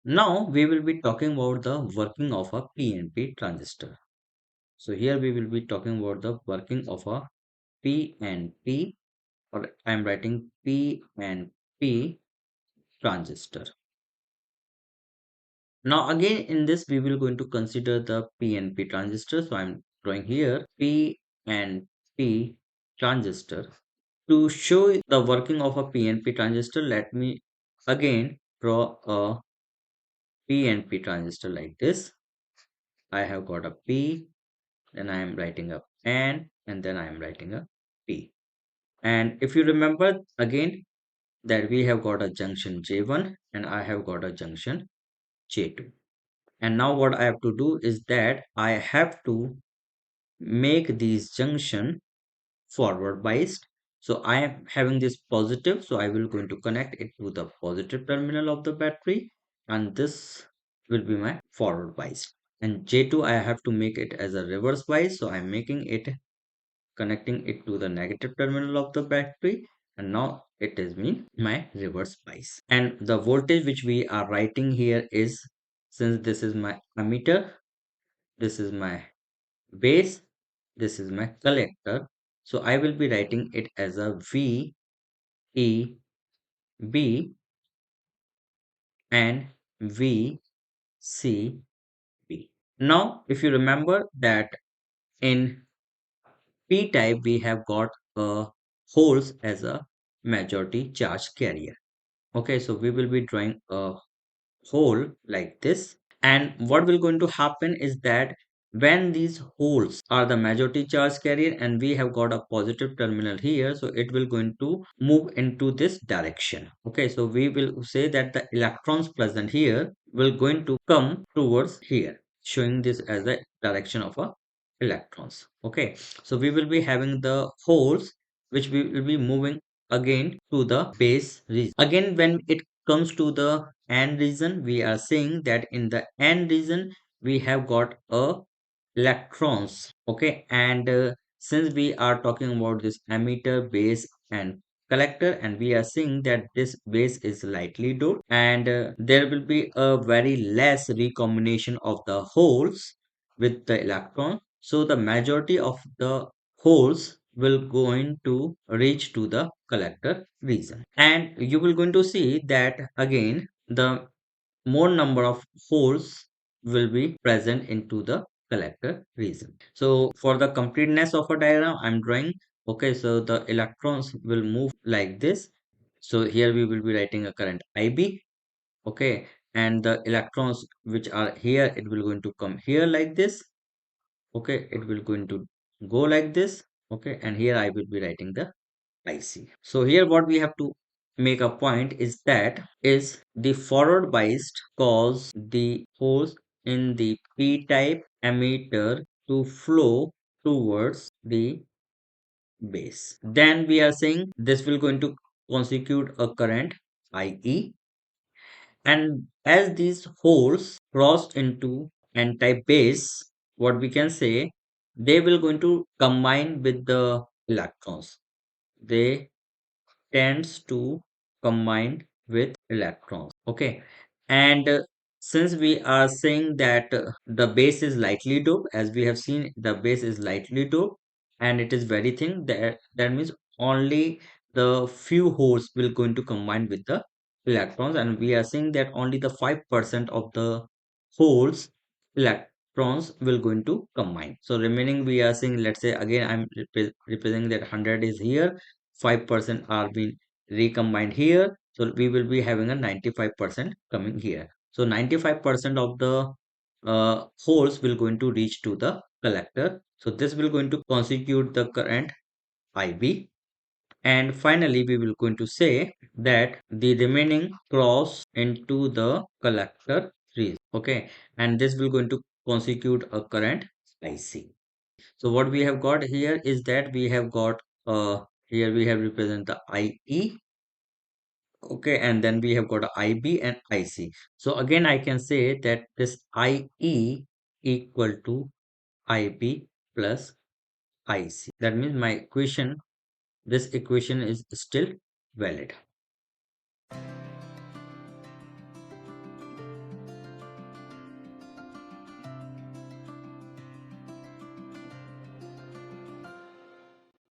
Now we will be talking about the working of a PNP transistor. So here we will be talking about the working of a PNP, or I am writing PNP transistor. Now again in this we will going to consider the PNP transistor. So I'm drawing here PNP transistor. To show the working of a PNP transistor, let me again draw a PNP transistor like this. I have got a P, then I am writing a N, and then I am writing a P. And if you remember again that we have got a junction J1 and I have got a junction J2. And now what I have to do is that I have to make these junction forward biased. So I am having this positive, so I will going to connect it to the positive terminal of the battery, and this will be my forward biased. And J2 I have to make it as a reverse bias, so I'm making it, connecting it to the negative terminal of the battery, and now it is mean my reverse bias. And the voltage which we are writing here is, since this is my ammeter, this is my base, this is my collector, so I will be writing it as a V E B and V C B. Now if you remember that in P type we have got holes as a majority charge carrier. Okay, so we will be drawing a hole like this, and what will going to happen is that when these holes are the majority charge carrier and we have got a positive terminal here, so it will going to move into this direction. Okay, so we will say that the electrons present here will going to come towards here, showing this as the direction of a electrons. Okay, so we will be having the holes which we will be moving again to the base region. Again, when it comes to the N region, we are saying that in the N region we have got a electrons. Okay, and since we are talking about this ammeter, base and collector, and we are seeing that this base is lightly doped, and there will be a very less recombination of the holes with the electron, so the majority of the holes will going to reach to the collector region, and you will going to see that again the more number of holes will be present into the collector region. So for the completeness of a diagram I'm drawing, okay, so the electrons will move like this. So here we will be writing a current IB, okay, and the electrons which are here, it will going to come here like this. Okay, it will going to go like this. Okay, and here I will be writing the IC. So here what we have to make a point is that is the forward biased cause the holes in the p-type emitter to flow towards the base. Then we are saying this will going to constitute a current IE, and as these holes cross into n-type base, what we can say, they will going to combine with the electrons. They tends to combine with electrons. Okay, and since we are saying that the base is lightly doped, as we have seen the base is lightly doped and it is very thin, that means only the few holes will going to combine with the electrons, and we are saying that only the 5% of the holes electrons will going to combine. So remaining we are saying, let's say again I'm representing that 100 is here, 5% are being recombined here, so we will be having a 95% coming here. So 95% of the holes will going to reach to the collector, so this will going to constitute the current IB, and finally we will going to say that the remaining cross into the collector region. Okay, and this will going to constitute a current IC. So what we have got here is that we have got here we have represent the IE, okay, and then we have got a IB and IC. So again I can say that this IE equal to IB plus IC. That means my equation, this equation is still valid.